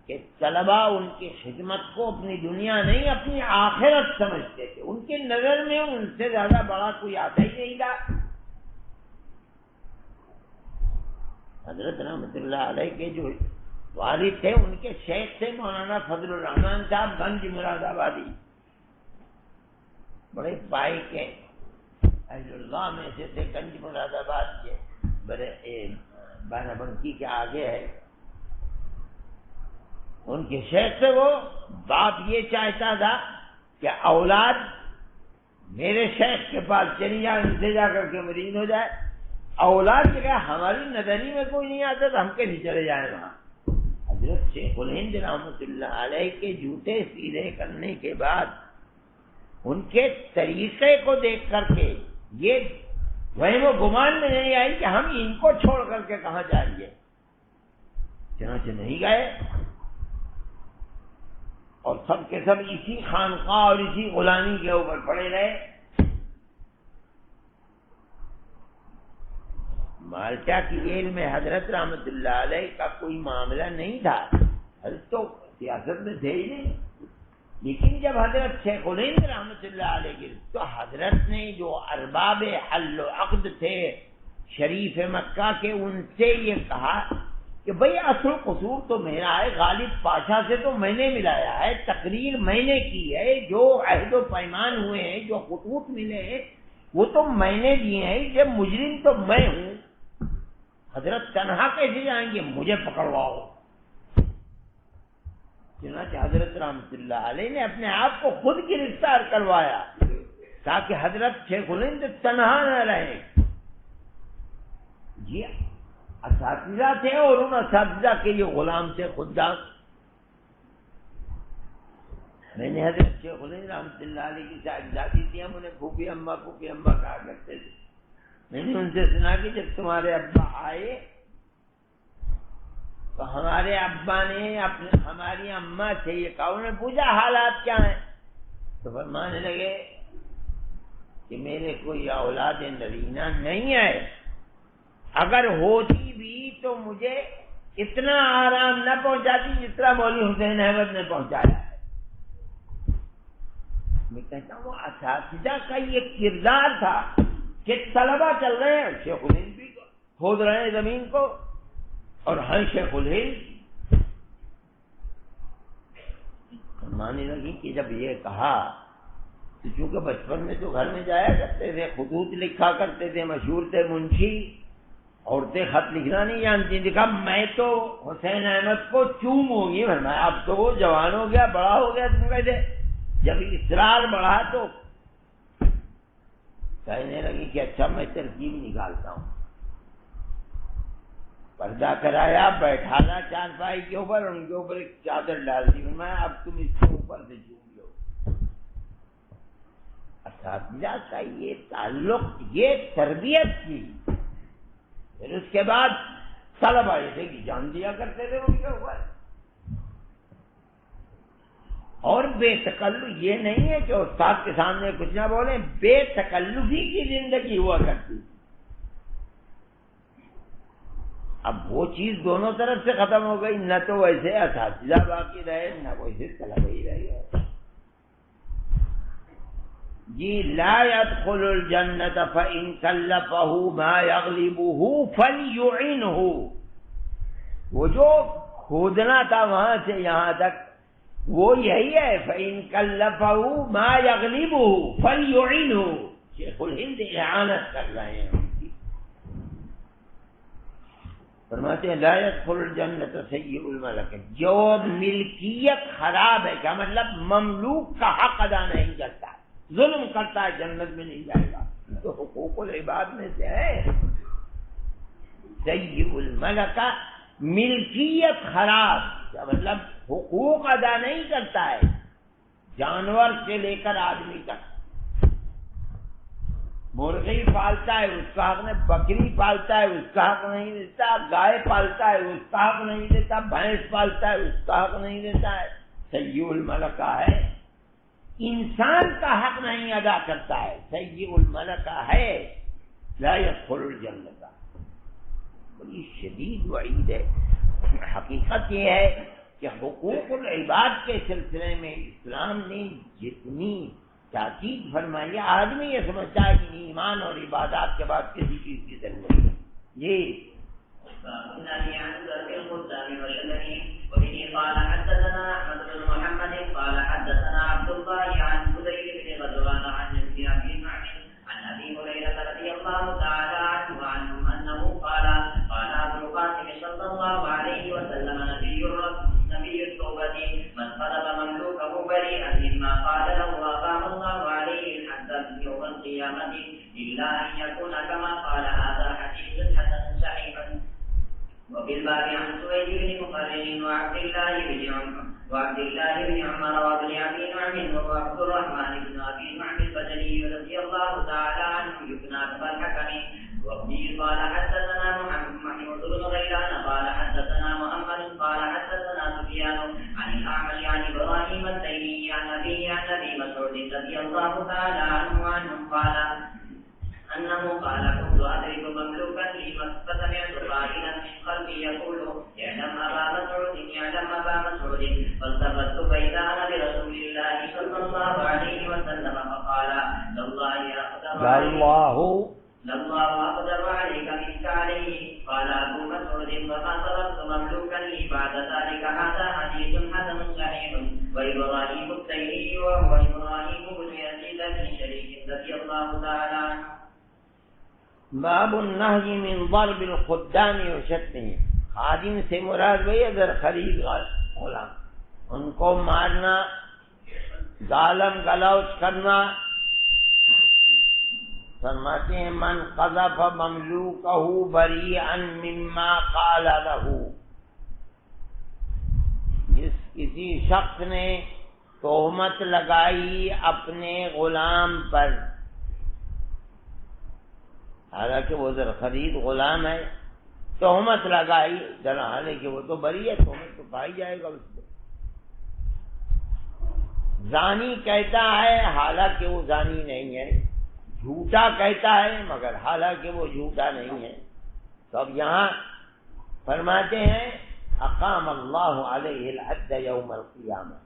کہ طلبہ ان کی خدمت کو اپنی دنیا نہیں اپنی آخرت سمجھتے تھے. ان کی نظر میں ان سے زیادہ بڑا کوئی آتا ہی نہیں تھا. حضرت رحمۃ اللہ علیہ کے جو والد تھے ان کے شیخ تھے مولانا فضل الرحمان صاحب گنج مراد آبادی. بڑے پائے کے اہل اللہ میں سے تھے. گنج مراد آباد کے بڑے بارہ بنکی کے آگے ہے. ان کے شیخ سے وہ باپ یہ چاہتا تھا کہ اولاد میرے شیخ کے پاس چلی جائے, ان سے جا کر کے مرید ہو جائے. اولاد کہ ہماری نظری میں کوئی نہیں آتا تو ہم کیسے چلے جائیں وہاں. حضرت شیخ الہند رحمۃ اللہ علیہ کے جوتے سیدھے کرنے کے بعد ان کے طریقے کو دیکھ کر کے یہ وہی وہ گمان میں نہیں آئی کہ ہم ان کو چھوڑ کر کے کہاں جائیں گے. چنانچہ نہیں گئے اور سب کے سب اسی خانقاہ اور اسی غلامی کے اوپر پڑے رہے. مالٹا کی جیل میں حضرت رحمۃ اللہ علیہ کا کوئی معاملہ نہیں تھا. حضرت تو سیاست میں تھے ہی نہیں. لیکن جب حضرت شیخ الہند رحمۃ اللہ علیہ گئے تو حضرت نے جو ارباب حل و عقد تھے شریف مکہ کے ان سے یہ کہا کہ بھئی اصل قصور تو میرا ہے. غالب پاشا سے تو میں نے ملایا ہے, تقریر میں نے کی ہے, جو عہد و پیمان ہوئے ہیں, جو خطوط ملے ہیں وہ تو میں نے دیے ہیں. جب مجرم تو میں ہوں, حضرت تنہا کیسے جائیں گے, مجھے پکڑواؤ. چنانچہ حضرت رحمۃ اللہ علیہ نے اپنے آپ کو خود گرفتار کروایا تاکہ حضرت شیخ الہند تنہا نہ رہے. یہ اساتذہ تھے اور ان اساتذہ کے یہ غلام تھے خدام. میں نے حضرت شیخ الہند رحمۃ اللہ علیہ کی صاحبزادی تھی, ہم انہیں پھوپھی اماں کہا کرتے تھے. میں نے ان سے سنا کہ جب تمہارے ابا آئے تو ہمارے ابا نے ہماری اماں سے یہ کہا, انہوں نے پوچھا حالات کیا ہیں, تو فرمانے لگے کہ میرے کوئی اولاد نرینہ نہیں ہے, اگر ہوتی بھی تو مجھے اتنا آرام نہ پہنچاتی جس طرح مولوی حسین احمد نے پہنچایا ہے. میں کہتا ہوں اساتذہ کا یہ کردار تھا کہ طلبہ چل رہے ہیں, شیخ الہند بھی کھود رہے ہیں زمین کو, اور ہر شیخ الہند ماننے لگی کہ جب یہ کہا تو چونکہ بچپن میں تو گھر میں جایا کرتے تھے, خطوط لکھا کرتے تھے, مشہور تھے منشی, عورتیں خط لکھنا نہیں جانتی. دیکھا میں تو حسین احمد کو چوموں گی. فرمایا اب تو وہ جوان ہو گیا, بڑا ہو گیا. تم کہتے جب اصرار بڑھا تو کہنے لگی کہ اچھا میں ترکیب نکالتا ہوں. پردہ کرایا, بیٹھانا چارپائی کے اوپر, ان کے اوپر ایک چادر ڈال دی. میں اب تم اس کے اوپر سے چوم لو. اساتذہ کا یہ تعلق, یہ تربیت کی. پھر اس کے بعد طلبہ ایسے کی جان دیا کرتے تھے ان کے اوپر. اور بے تکلف یہ نہیں ہے کہ استاد کے سامنے کچھ نہ بولیں, بے تکلفی کی زندگی ہوا کرتی. اب وہ چیز دونوں طرف سے ختم ہو گئی, نہ تو ویسے اساتذہ باقی رہے نہ ویسے طلبہ ہی رہ گئے. جی لا يدخل الجنت فإن كلفه ما يغلبه فليعنه. وہ جو کھودنا تھا وہاں سے یہاں تک وہ یہی ہے, فإن كلفه ما يغلبه فليعنه. شیخ الہند اعانت کر رہے ہیں. فرماتے ہیں لا يدخل الجنت سیء الملک. جو ملکیت خراب ہے, کیا مطلب مملوک کا حق ادا نہیں کرتا, ظلم کرتا ہے, جنت میں نہیں جائے گا. تو حقوق العباد میں سے ہے. سیء الملک ملکیت خراب, کیا مطلب حقوق ادا نہیں کرتا ہے, جانور سے لے کر آدمی تک. مرغی پالتا ہے اس کا حق نہیں، بکری پالتا ہے اس کا حق نہیں دیتا، گائے پالتا ہے اس کا حق نہیں دیتا، بھینس پالتا ہے اس کا حق نہیں دیتا ہے، سیئ الملکہ ہے، انسان کا حق نہیں ادا کرتا ہے، سیئ الملکہ ہے، لا يدخل الجنت۔ بڑی شدید وعید ہے۔ حقیقت یہ ہے کہ حقوق العباد کے سلسلے میں اسلام نے جتنی تاکید فرمائی، آدمی یہ سمجھتا ہے کہ ایمان اور عبادات کے بعد کسی چیز کی ضرورت نہیں۔ جی وبه قال حدثنا احمد بن محمد قال حدثنا عبد الله عن بديل بن غزوان عن ابي عن ابي هريره رضي الله تعالى عنه انه قال ابو القاسم صلى الله عليه وسلم نبي التوبه من طلب مملوكه بريئا مما قال له اقام الله عليه الحد يوم القيامه الا ان يكون كما قال. هذا حديث حسن صحيح. وفي الباب عن سويد بن مقرن وعبد الله بن عمر وابن ابي نعم وعبد الرحمن بن ابي نعم البجلي رضي الله تعالى عنه يكنى بالحكم. وابن قال حدثنا محمد بن غيلان قال حدثنا محمد قال حدثنا سفيان عن الاعمش عن ابراهيم التيمي عن ابي مسعود رضي الله تعالى عنه قال انه قال كنت ادرك مملوكا لي فسمعت قائلا من قلبي يقول اعلم ابا مسعود فالتفت فاذا انا برسول الله صلى الله عليه وسلم فقال لله اقدر عليك منك عليه. قال ابو مسعود فما تركت مملوكا لي بعد ذلك. هذا حديث حسن صحيح. وابراهيم التيمي وهو ابراهيم بن يزيد بن شريك رضي الله تعالى عنه. باب النهی من ضرب الخدام وشتمهم. خادم سے مراد وہی اگر خرید غلام ان کو مارنا، ظالم گلوچ کرنا. فرماتے ہیں من قذف مملوکہ بریئا مما قال له، جس کسی شخص نے تہمت لگائی اپنے غلام پر، حالانکہ وہ ذرا خرید غلام ہے، تہمت لگائی ذرا، حالانکہ وہ تو بری ہے، تہمت تو پائی جائے گا اس کو. زانی کہتا ہے حالانکہ وہ زانی نہیں ہے، جھوٹا کہتا ہے مگر حالانکہ وہ جھوٹا نہیں ہے. تو اب یہاں فرماتے ہیں اقام اللہ علیہ الحد یوم القیامہ،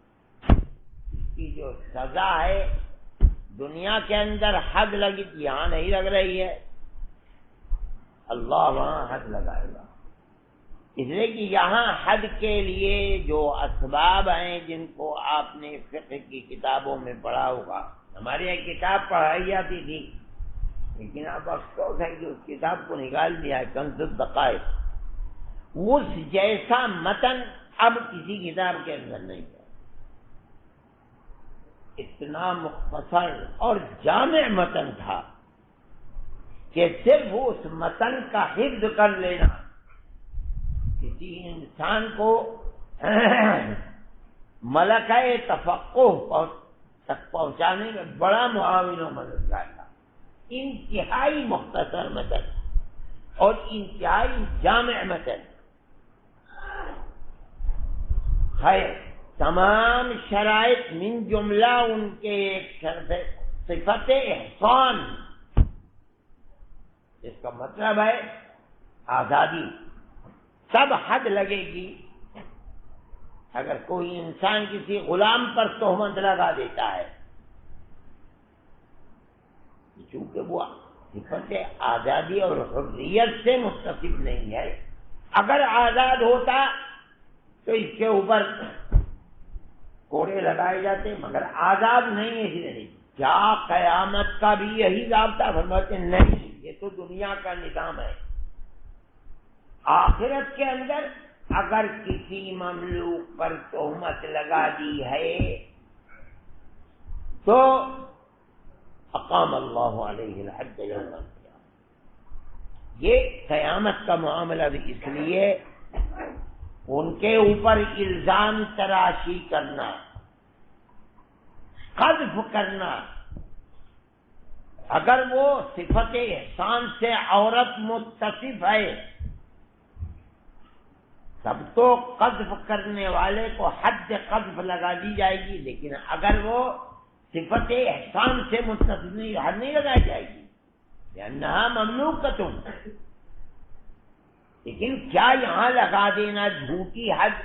اس کی جو سزا ہے دنیا کے اندر حد لگی، یہاں نہیں لگ رہی ہے، اللہ وہاں حد لگائے گا. اس لیے کہ یہاں حد کے لیے جو اسباب ہیں جن کو آپ نے فقہ کی کتابوں میں پڑھا ہوگا، ہمارے یہاں کتاب پڑھائی جاتی تھی لیکن اب افسوس ہے کہ اس کتاب کو نکال دیا ہے، کنز الدقائق. اس جیسا متن اب کسی کتاب کے اندر نہیں ہے. اتنا مختصر اور جامع متن تھا کہ صرف اس متن کا حفظ کر لینا کسی انسان کو ملکہ تفقہ تک پہنچانے میں بڑا معاون و مددگار تھا. انتہائی مختصر متن اور انتہائی جامع متن. خیر، تمام شرائط من جملہ ان کے ایک شرط صفت احسان، اس کا مطلب ہے آزادی. سب حد لگے گی اگر کوئی انسان کسی غلام پر تہمت لگا دیتا ہے، چونکہ وہ صفت آزادی اور حریت سے متصف نہیں ہے. اگر آزاد ہوتا تو اس کے اوپر کوڑے لگائے جاتے، مگر آزاد نہیں ہے. اس لیے کیا قیامت کا بھی یہی ضابطہ؟ فرماتے نہیں، یہ تو دنیا کا نظام ہے. آخرت کے اندر اگر کسی مملوک پر تہمت لگا دی ہے تو اقام اللہ علیہ الحد یوم القیامہ. یہ قیامت کا معاملہ بھی اس لیے ان کے اوپر الزام تراشی کرنا، قذف کرنا، اگر وہ صفت احسان سے عورت متصف ہے تب تو قذف کرنے والے کو حد قذف لگا دی جائے گی، لیکن اگر وہ صفت احسان سے متصف نہیں، حد نہیں لگائی جائے گی، لأنها مملوکۃ۔ لیکن کیا یہاں لگا دینا جھوٹی حد،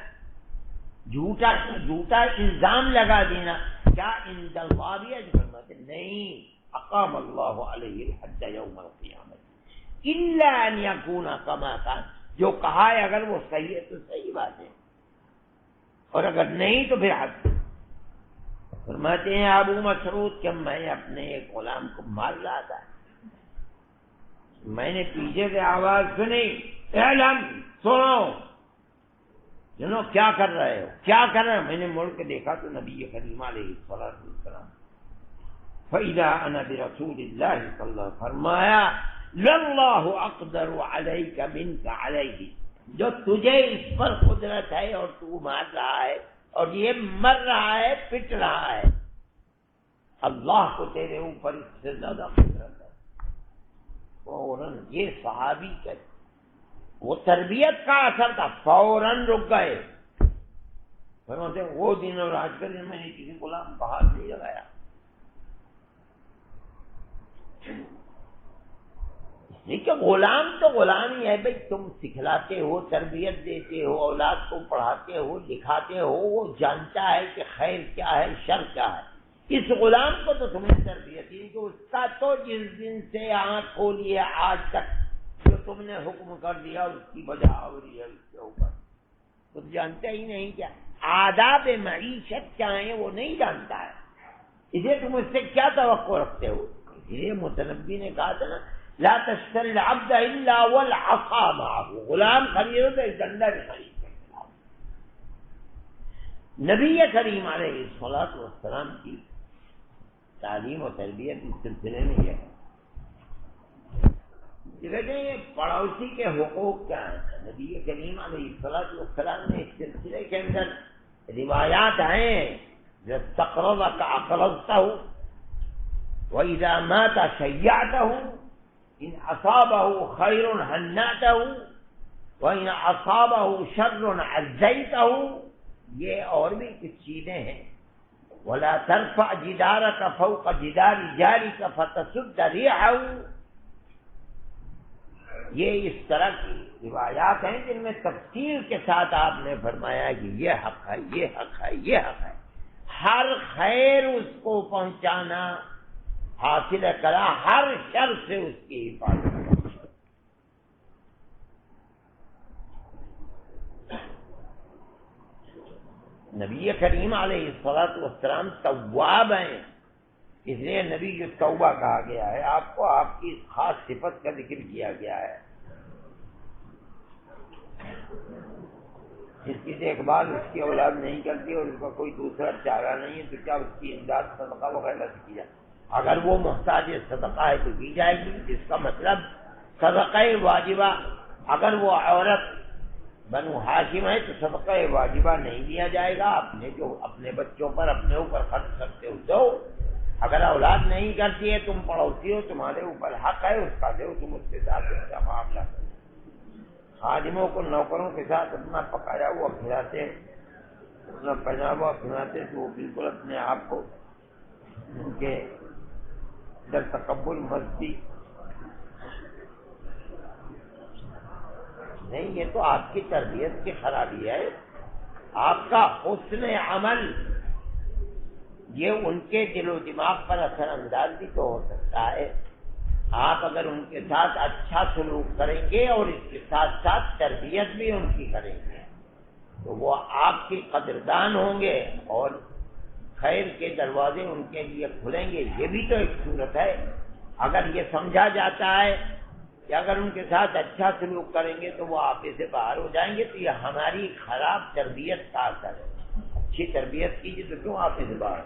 جھوٹا الزام لگا دینا کیا عند اللہ بھی اجر فرماتے نہیں؟ اقام اللہ علیہ الحد یوم القیامت الا ان یکون کما کان، جو کہا ہے اگر وہ صحیح ہے تو صحیح بات ہے، اور اگر نہیں تو پھر حد۔ فرماتے ہیں ابو مسعود کہ میں اپنے ایک غلام کو مار رہا تھا، میں نے پیچھے سے آواز سنی، اعلم، سنو جنو کیا کر رہے ہو، کیا کر رہے ہو؟ میں نے مڑ کے دیکھا تو نبی کریم علیہ السلام، فَإِذَا أَنَا بِرَسُولِ اللَّهِ صلی اللہ علیہ وسلم، فرمایا لَلَّهُ أَقْدَرُ عَلَيْكَ مِنْكَ عَلَيْهِ، جو تجھے اس پر قدرت ہے اور تو مار رہا ہے اور یہ مر رہا ہے، پٹ رہا ہے، اللہ کو تیرے اوپر اس سے زیادہ قدرت ہے۔ فوراً یہ صحابی کا وہ تربیت کا اثر تھا، فوراً رک گئے۔ فرماتے ہیں وہ دن اور آج کل میں نے کسی غلام کو ہاتھ نہیں لگایا، لیکن غلام تو غلام ہی ہے بھائی، تم سکھلاتے ہو، تربیت دیتے ہو، اولاد کو پڑھاتے ہو، لکھاتے ہو، وہ جانتا ہے کہ خیر کیا ہے، شر کیا ہے۔ اس غلام کو تو تم نے تربیت دی کہ اس کا تو جس دن سے آنکھ کھولی ہے آج تک جو تم نے حکم کر دیا اس کی وجہ ہو رہی ہے اس کے اوپر، تم جانتا ہی نہیں کیا آداب معیشت کیا ہے، وہ نہیں جانتا ہے، اسے تم اس سے کیا توقع رکھتے ہو؟ یہ متنبی نے کہا تھا نا، لا تشتری العبد الا والعصا معه، غلام خریدو تو ایک ڈنڈا بھی خرید سکتے۔ نبی کریم علیہ الصلوۃ والسلام کی تعلیم و تربیت اس سلسلے میں یہ ہے۔ کہتے ہیں پڑوسی کے حقوق کیا ہیں؟ نبی کریم علیہ الصلوۃ والسلام نے اس سلسلے کے اندر روایات ہیں، جو تقرضک اقرضتہ، وَإِذَا مَاتَ شَيَّعْتَهُ، ان اصابہ خیر ہنأتہ وان اصابہ شر عزیتہ، یہ اور بھی کچھ چیزیں ہیں۔ ولا ترفع جدارک فوق جدار جارک فتسد ریحہ، یہ اس طرح کی روایات ہیں جن میں تفصیل کے ساتھ آپ نے فرمایا کہ یہ حق ہے، یہ حق ہے، یہ حق ہے، ہر خیر اس کو پہنچانا حاصل کرا، ہر شر سے اس کی حفاظت۔ نبی کریم علیہ الصلوۃ والسلام تواب ہیں، اس لیے نبی جو توبہ کہا گیا ہے، آپ کو آپ کی خاص صفت کا ذکر کیا گیا ہے۔ جس کی دیکھ بھال اس کی اولاد نہیں کرتی اور اس کا کوئی دوسرا چارہ نہیں ہے تو کیا اس کی امداد صدقہ وغیرہ سے کی جائے؟ اگر وہ محتاج صدقہ ہے تو کی جائے گی، جس کا مطلب صدقہ واجبہ، اگر وہ عورت بنو ہاشم ہے تو صدقہ واجبہ نہیں دیا جائے گا، اپنے جو اپنے بچوں پر اپنے اوپر خرچ کرتے ہو دو، اگر اولاد نہیں کرتی ہے، تم پڑوسی ہو، تمہارے اوپر حق ہے اس کا دو، تم اس کے ساتھ اچھا معاملہ کرو۔ خادموں کو نوکروں کے ساتھ اپنا پکایا ہوا کھلاتے، اپنا پہنا ہوا کھلاتے تو وہ بالکل اپنے آپ کو ان کے در تکبر مستی نہیں، یہ تو آپ کی تربیت کی خرابی ہے، آپ کا حسن عمل یہ ان کے دل و دماغ پر اثر انداز بھی تو ہو سکتا ہے۔ آپ اگر ان کے ساتھ اچھا سلوک کریں گے اور اس کے ساتھ ساتھ تربیت بھی ان کی کریں گے تو وہ آپ کی قدردان ہوں گے اور خیر کے دروازے ان کے لیے کھلیں گے۔ یہ بھی تو ایک صورت ہے۔ اگر یہ سمجھا جاتا ہے کہ اگر ان کے ساتھ اچھا سلوک کریں گے تو وہ آپے سے باہر ہو جائیں گے، تو یہ ہماری خراب تربیت کا اثر ہے۔ اچھی تربیت کیجیے تو کیوں آپے سے باہر؟